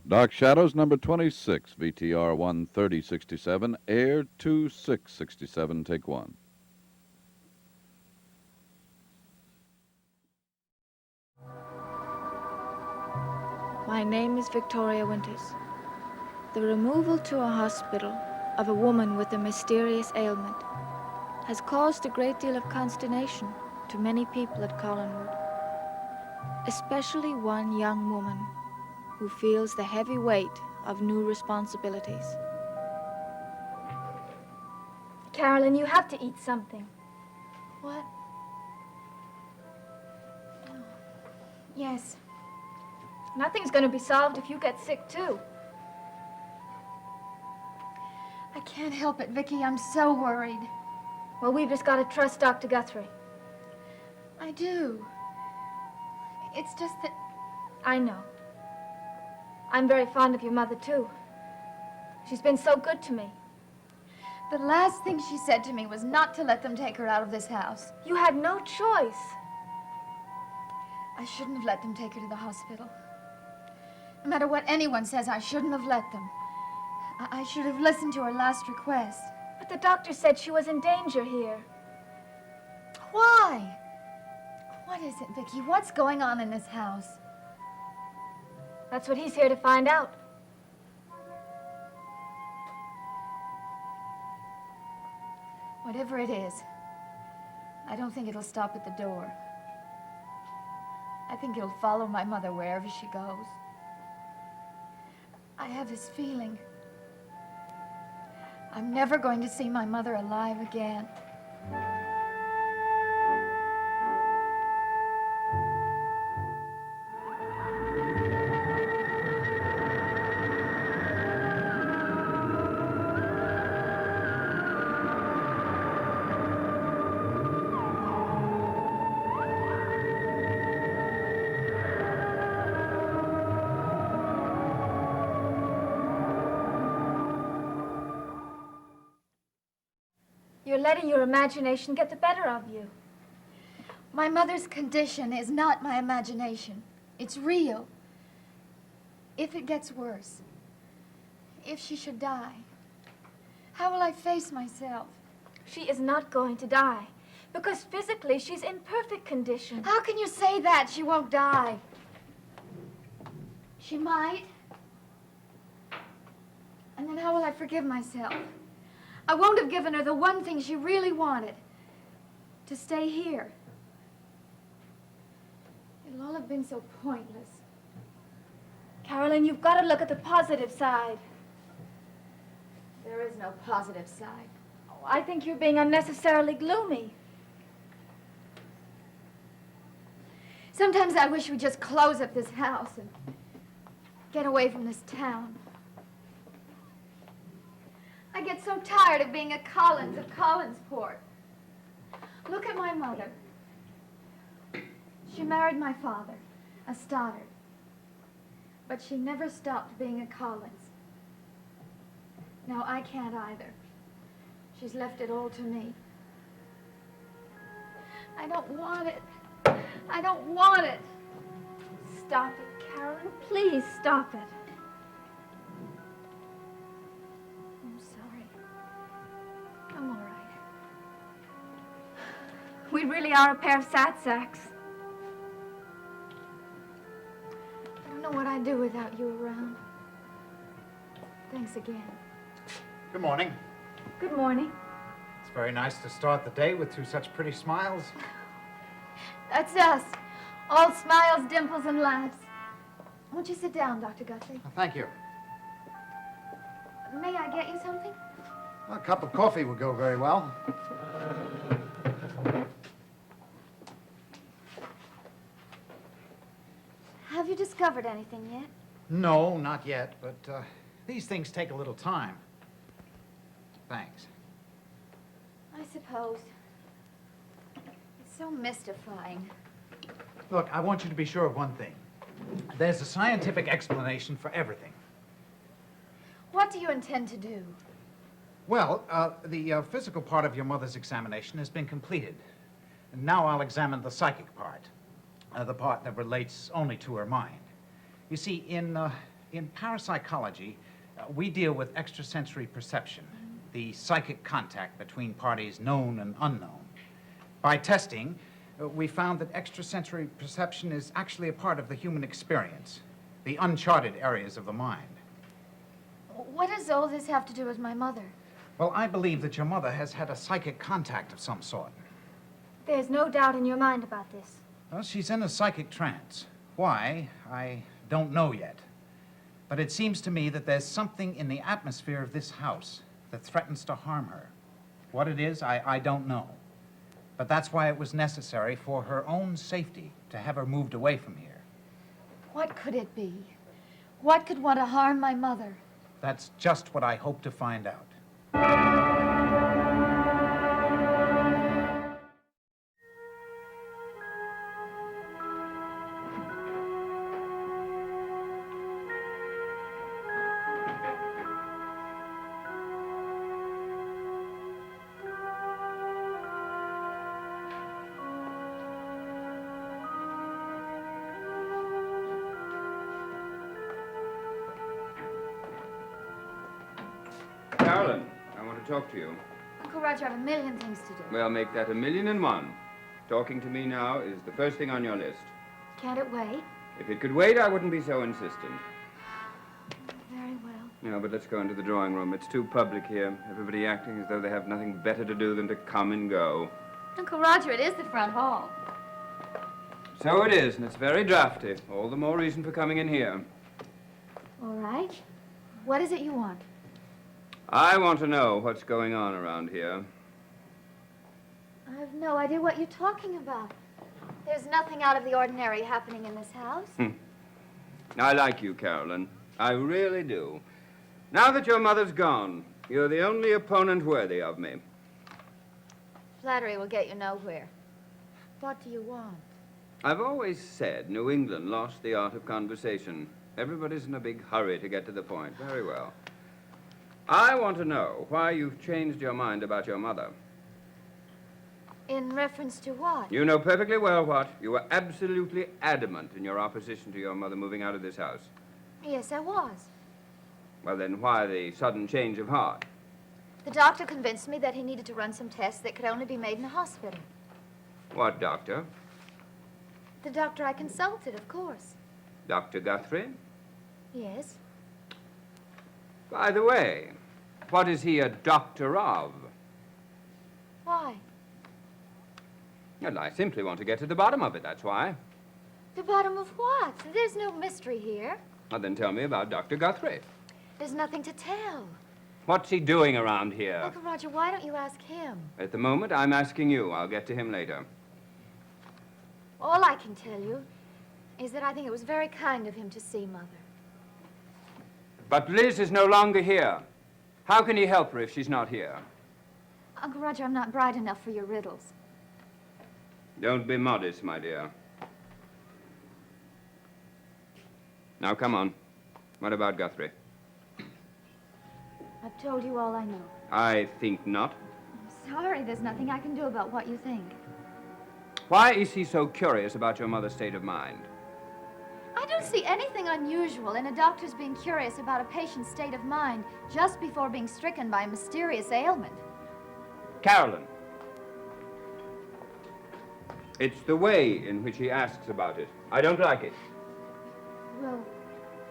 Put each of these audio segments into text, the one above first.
Dark Shadows, number 26, VTR 13067, Air 2667, take one. My name is Victoria Winters. The removal to a hospital of a woman with a mysterious ailment has caused a great deal of consternation to many people at Collinwood, especially one young woman who feels the heavy weight of new responsibilities. Carolyn, you have to eat something. What? Yes. Nothing's going to be solved if you get sick, too. I can't help it, Vicky. I'm so worried. Well, we've just got to trust Dr. Guthrie. I do. It's just that... I know. I'm very fond of your mother, too. She's been so good to me. The last thing she said to me was not to let them take her out of this house. You had no choice. I shouldn't have let them take her to the hospital. No matter what anyone says, I shouldn't have let them. I should have listened to her last request. But the doctor said she was in danger here. Why? What is it, Vicky? What's going on in this house? That's what he's here to find out. Whatever it is, I don't think it'll stop at the door. I think it'll follow my mother wherever she goes. I have this feeling I'm never going to see my mother alive again. You're letting your imagination get the better of you. My mother's condition is not my imagination. It's real. If it gets worse, if she should die, how will I face myself? She is not going to die, because physically she's in perfect condition. How can you say that? She won't die. She might. And then how will I forgive myself? I won't have given her the one thing she really wanted, to stay here. It'll all have been so pointless. Carolyn, you've got to look at the positive side. There is no positive side. Oh, I think you're being unnecessarily gloomy. Sometimes I wish we'd just close up this house and get away from this town. I get so tired of being a Collins of Collinsport. Look at my mother. She married my father, a Stoddard. But she never stopped being a Collins. Now, I can't either. She's left it all to me. I don't want it. I don't want it. Stop it, Carolyn. Please stop it. I'm sorry. I'm all right. We really are a pair of sad sacks. I don't know what I'd do without you around. Thanks again. Good morning. Good morning. It's very nice to start the day with two such pretty smiles. That's us. All smiles, dimples, and laughs. Won't you sit down, Dr. Guthrie? Thank you. May I get you something? A cup of coffee would go very well. Have you discovered anything yet? No, not yet, but these things take a little time. Thanks. I suppose. It's so mystifying. Look, I want you to be sure of one thing. There's a scientific explanation for everything. What do you intend to do? Well, the physical part of your mother's examination has been completed. And now I'll examine the psychic part, the part that relates only to her mind. You see, in In parapsychology, we deal with extrasensory perception, the psychic contact between parties known and unknown. By testing, we found that extrasensory perception is actually a part of the human experience, the uncharted areas of the mind. What does all this have to do with my mother? Well, I believe that your mother has had a psychic contact of some sort. There's no doubt in your mind about this. Well, she's in a psychic trance. Why, I don't know yet. But it seems to me that there's something in the atmosphere of this house that threatens to harm her. What it is, I don't know. But that's why it was necessary for her own safety to have her moved away from here. What could it be? What could want to harm my mother? That's just what I hope to find out. Carolyn, I want to talk to you. Uncle Roger, I have a million things to do. Well, make that 1,000,001. Talking to me now is the first thing on your list. Can't it wait? If it could wait, I wouldn't be so insistent. Very well. No, but let's go into the drawing room. It's too public here. Everybody acting as though they have nothing better to do than to come and go. Uncle Roger, it is the front hall. So it is, and it's very drafty. All the more reason for coming in here. All right. What is it you want? I want to know what's going on around here. I have no idea what you're talking about. There's nothing out of the ordinary happening in this house. I like you, Carolyn. I really do. Now that your mother's gone, you're the only opponent worthy of me. Flattery will get you nowhere. What do you want? I've always said New England lost the art of conversation. Everybody's in a big hurry to get to the point. Very well. I want to know why you've changed your mind about your mother. In reference to what? You know perfectly well what. You were absolutely adamant in your opposition to your mother moving out of this house. Yes, I was. Well, then why the sudden change of heart? The doctor convinced me that he needed to run some tests that could only be made in a hospital. What doctor? The doctor I consulted, of course. Dr. Guthrie? Yes. By the way, what is he a doctor of? Why? Well, I simply want to get to the bottom of it, that's why. The bottom of what? There's no mystery here. Well, then tell me about Dr. Guthrie. There's nothing to tell. What's he doing around here? Uncle Roger, why don't you ask him? At the moment, I'm asking you. I'll get to him later. All I can tell you is that I think it was very kind of him to see Mother. But Liz is no longer here. How can he help her if she's not here? Uncle Roger, I'm not bright enough for your riddles. Don't be modest, my dear. Now, come on. What about Guthrie? I've told you all I know. I think not. I'm sorry, there's nothing I can do about what you think. Why is he so curious about your mother's state of mind? I don't see anything unusual in a doctor's being curious about a patient's state of mind just before being stricken by a mysterious ailment. Carolyn. It's the way in which he asks about it. I don't like it. Well,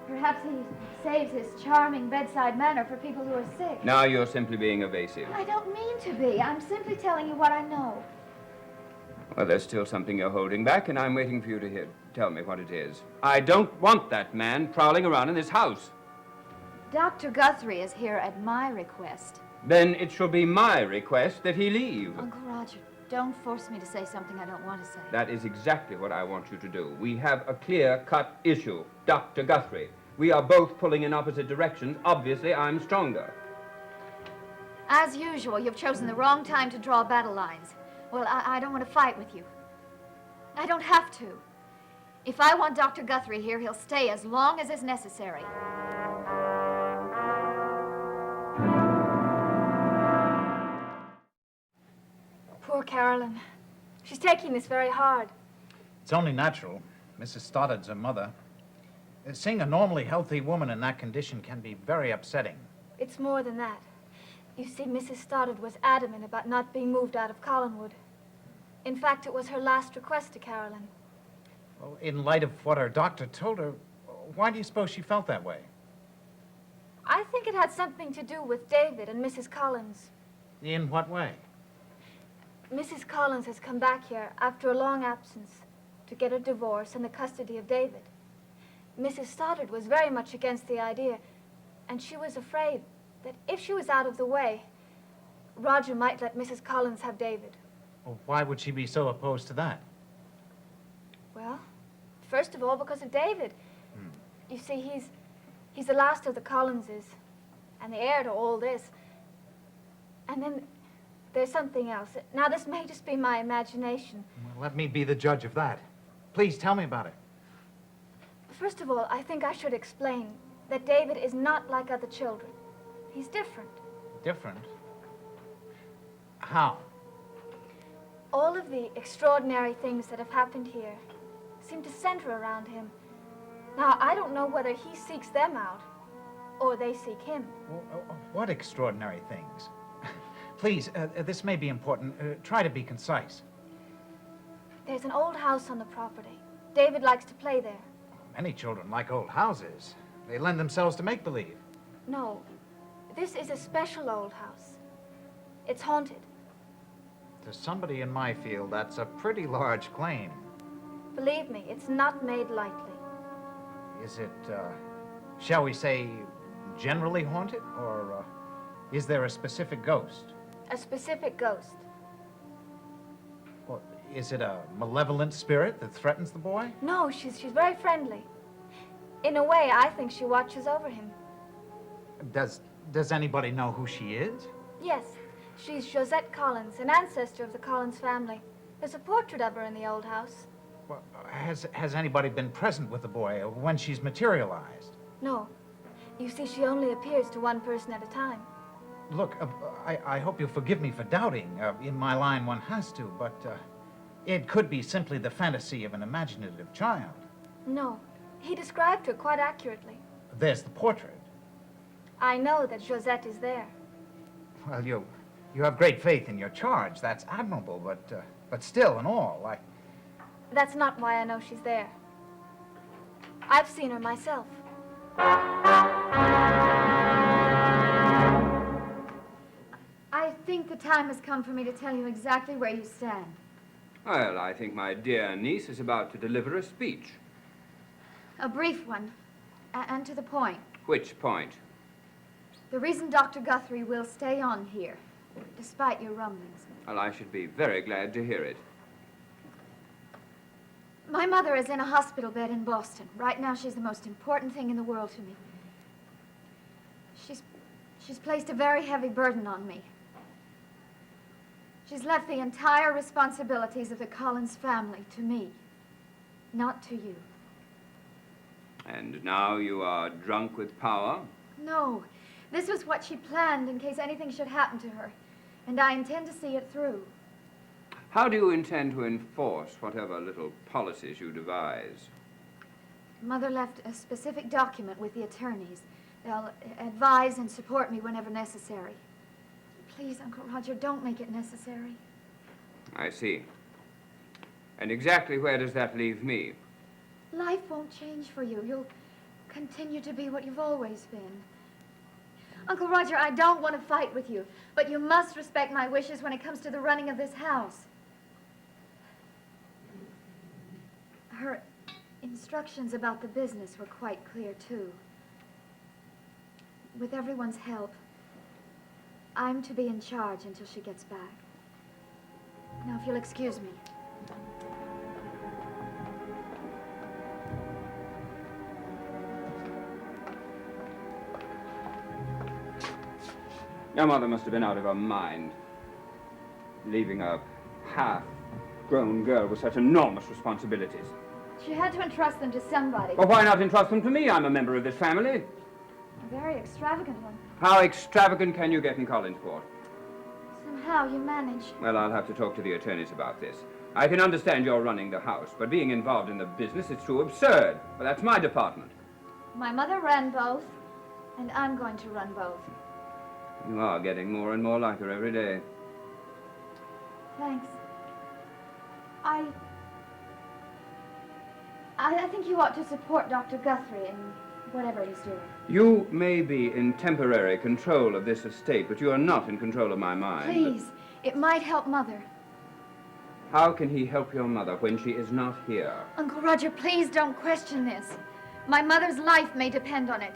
perhaps he saves his charming bedside manner for people who are sick. Now you're simply being evasive. I don't mean to be. I'm simply telling you what I know. Well, there's still something you're holding back, and I'm waiting for you to tell me what it is. I don't want that man prowling around in this house. Dr. Guthrie is here at my request. Then it shall be my request that he leave. Uncle Roger, don't force me to say something I don't want to say. That is exactly what I want you to do. We have a clear-cut issue. Dr. Guthrie. We are both pulling in opposite directions. Obviously, I'm stronger. As usual, you've chosen the wrong time to draw battle lines. Well, I don't want to fight with you. I don't have to. If I want Dr. Guthrie here, he'll stay as long as is necessary. Poor Carolyn. She's taking this very hard. It's only natural. Mrs. Stoddard's her mother. Seeing a normally healthy woman in that condition can be very upsetting. It's more than that. You see, Mrs. Stoddard was adamant about not being moved out of Collinwood. In fact, it was her last request to Carolyn. Well, in light of what her doctor told her, why do you suppose she felt that way? I think it had something to do with David and Mrs. Collins. In what way? Mrs. Collins has come back here after a long absence to get a divorce and the custody of David. Mrs. Stoddard was very much against the idea, and she was afraid that if she was out of the way, Roger might let Mrs. Collins have David. Well, why would she be so opposed to that? Well, first of all, because of David. You see, he's the last of the Collinses, and the heir to all this. And then there's something else. Now, this may just be my imagination. Well, let me be the judge of that. Please tell me about it. First of all, I think I should explain that David is not like other children. He's different. Different? How? All of the extraordinary things that have happened here seem to center around him. Now, I don't know whether he seeks them out or they seek him. What extraordinary things? Please, this may be important. Try to be concise. There's an old house on the property. David likes to play there. Many children like old houses. They lend themselves to make-believe. No, this is a special old house. It's haunted. To somebody in my field, that's a pretty large claim. Believe me, it's not made lightly. Is it, shall we say, generally haunted? Or is there a specific ghost? A specific ghost. Well, is it a malevolent spirit that threatens the boy? No, she's very friendly. In a way, I think she watches over him. Does anybody know who she is? Yes, she's Josette Collins, an ancestor of the Collins family. There's a portrait of her in the old house. Well, has anybody been present with the boy when she's materialized? No. You see, she only appears to one person at a time. Look, I hope you'll forgive me for doubting. In my line, one has to, but it could be simply the fantasy of an imaginative child. No. He described her quite accurately. There's the portrait. I know that Josette is there. Well, you have great faith in your charge. That's admirable, but still, in all, That's not why I know she's there. I've seen her myself. I think the time has come for me to tell you exactly where you stand. Well, I think my dear niece is about to deliver a speech. A brief one, and to the point. Which point? The reason Dr. Guthrie will stay on here, despite your rumblings. Well, I should be very glad to hear it. My mother is in a hospital bed in Boston. Right now, she's the most important thing in the world to me. She's placed a very heavy burden on me. She's left the entire responsibilities of the Collins family to me, not to you. And now you are drunk with power? No, this was what she planned in case anything should happen to her, and I intend to see it through. How do you intend to enforce whatever little policies you devise? Mother left a specific document with the attorneys. They'll advise and support me whenever necessary. Please, Uncle Roger, don't make it necessary. I see. And exactly where does that leave me? Life won't change for you. You'll continue to be what you've always been. Uncle Roger, I don't want to fight with you, but you must respect my wishes when it comes to the running of this house. Her instructions about the business were quite clear, too. With everyone's help, I'm to be in charge until she gets back. Now, if you'll excuse me. Your mother must have been out of her mind, leaving a half-grown girl with such enormous responsibilities. She had to entrust them to somebody. Well, why not entrust them to me? I'm a member of this family. A very extravagant one. How extravagant can you get in Collinsport? Somehow you manage. Well, I'll have to talk to the attorneys about this. I can understand you're running the house, but being involved in the business is too absurd. But that's my department. My mother ran both, and I'm going to run both. You are getting more and more like her every day. Thanks. I think you ought to support Dr. Guthrie in whatever he's doing. You may be in temporary control of this estate, but you are not in control of my mind. Please, it might help Mother. How can he help your mother when she is not here? Uncle Roger, please don't question this. My mother's life may depend on it.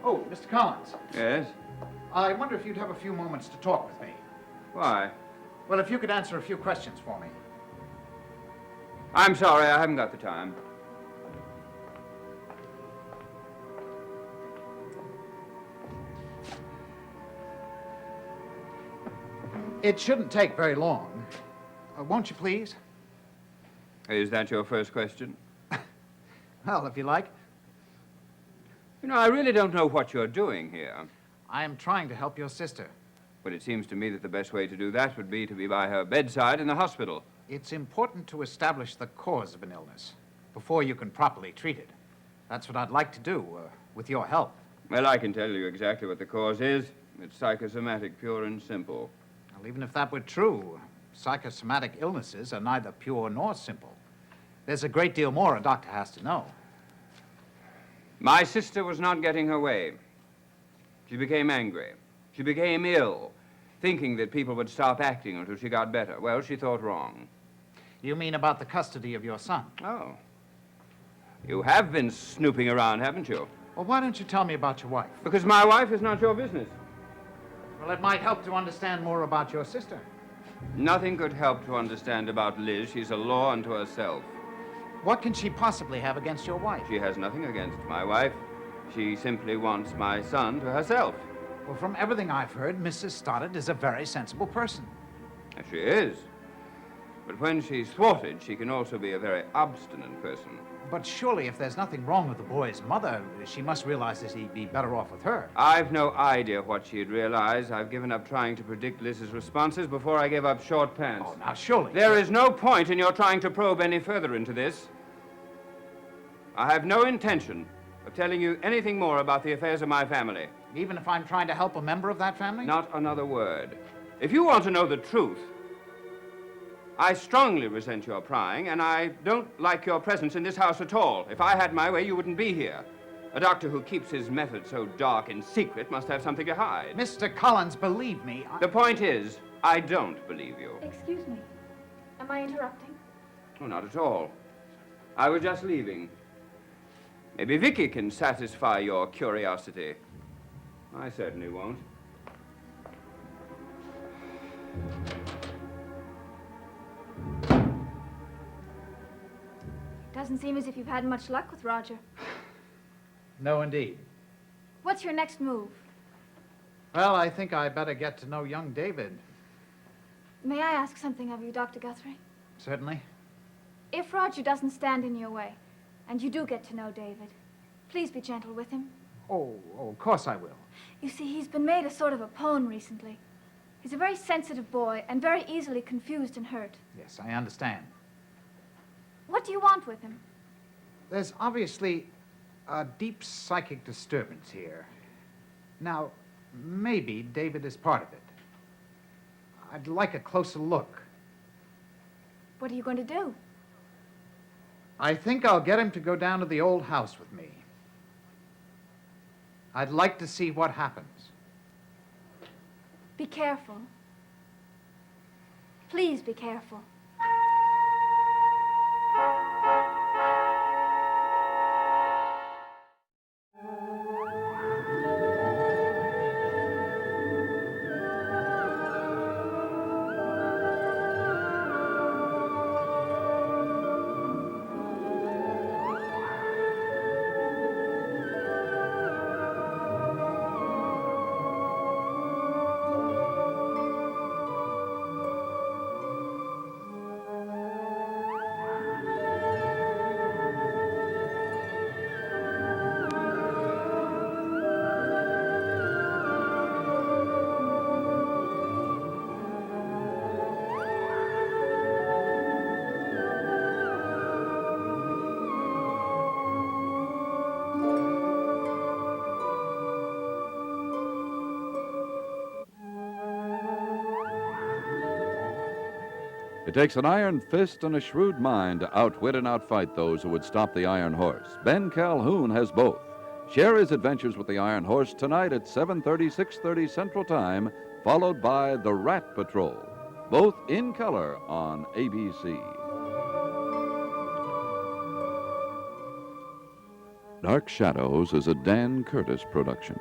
Oh, Mr. Collins. Yes? I wonder if you'd have a few moments to talk with me. Why? Well, if you could answer a few questions for me. I'm sorry, I haven't got the time. It shouldn't take very long. Won't you please? Is that your first question? Well, if you like. You know, I really don't know what you're doing here. I am trying to help your sister. But it seems to me that the best way to do that would be to be by her bedside in the hospital. It's important to establish the cause of an illness before you can properly treat it. That's what I'd like to do, with your help. Well, I can tell you exactly what the cause is. It's psychosomatic, pure and simple. Well, even if that were true, psychosomatic illnesses are neither pure nor simple. There's a great deal more a doctor has to know. My sister was not getting her way. She became angry. She became ill, thinking that people would stop acting until she got better. Well, she thought wrong. You mean about the custody of your son? Oh. You have been snooping around, haven't you? Well, why don't you tell me about your wife? Because my wife is not your business. Well, it might help to understand more about your sister. Nothing could help to understand about Liz. She's a law unto herself. What can she possibly have against your wife? She has nothing against my wife. She simply wants my son to herself. Well, from everything I've heard, Mrs. Stoddard is a very sensible person. Yes, she is. But when she's thwarted, she can also be a very obstinate person. But surely if there's nothing wrong with the boy's mother, she must realize that he'd be better off with her. I've no idea what she'd realize. I've given up trying to predict Liz's responses before I gave up short pants. Oh, now surely. There is no point in your trying to probe any further into this. I have no intention of telling you anything more about the affairs of my family. Even if I'm trying to help a member of that family? Not another word. If you want to know the truth, I strongly resent your prying, and I don't like your presence in this house at all. If I had my way, you wouldn't be here. A doctor who keeps his methods so dark and secret must have something to hide. Mr. Collins, believe me, The point is, I don't believe you. Excuse me. Am I interrupting? Oh, not at all. I was just leaving. Maybe Vicky can satisfy your curiosity. I certainly won't. Doesn't seem as if you've had much luck with Roger. No, indeed. What's your next move? Well, I think I better get to know young David. May I ask something of you, Dr. Guthrie? Certainly. If Roger doesn't stand in your way, and you do get to know David, please be gentle with him. Oh, of course I will. You see, he's been made a sort of a pawn recently. He's a very sensitive boy and very easily confused and hurt. Yes, I understand. What do you want with him? There's obviously a deep psychic disturbance here. Now, maybe David is part of it. I'd like a closer look. What are you going to do? I think I'll get him to go down to the old house with me. I'd like to see what happens. Be careful. Please be careful. It takes an iron fist and a shrewd mind to outwit and outfight those who would stop the Iron Horse. Ben Calhoun has both. Share his adventures with the Iron Horse tonight at 7:30, 6:30 Central Time, followed by The Rat Patrol, both in color on ABC. Dark Shadows is a Dan Curtis production.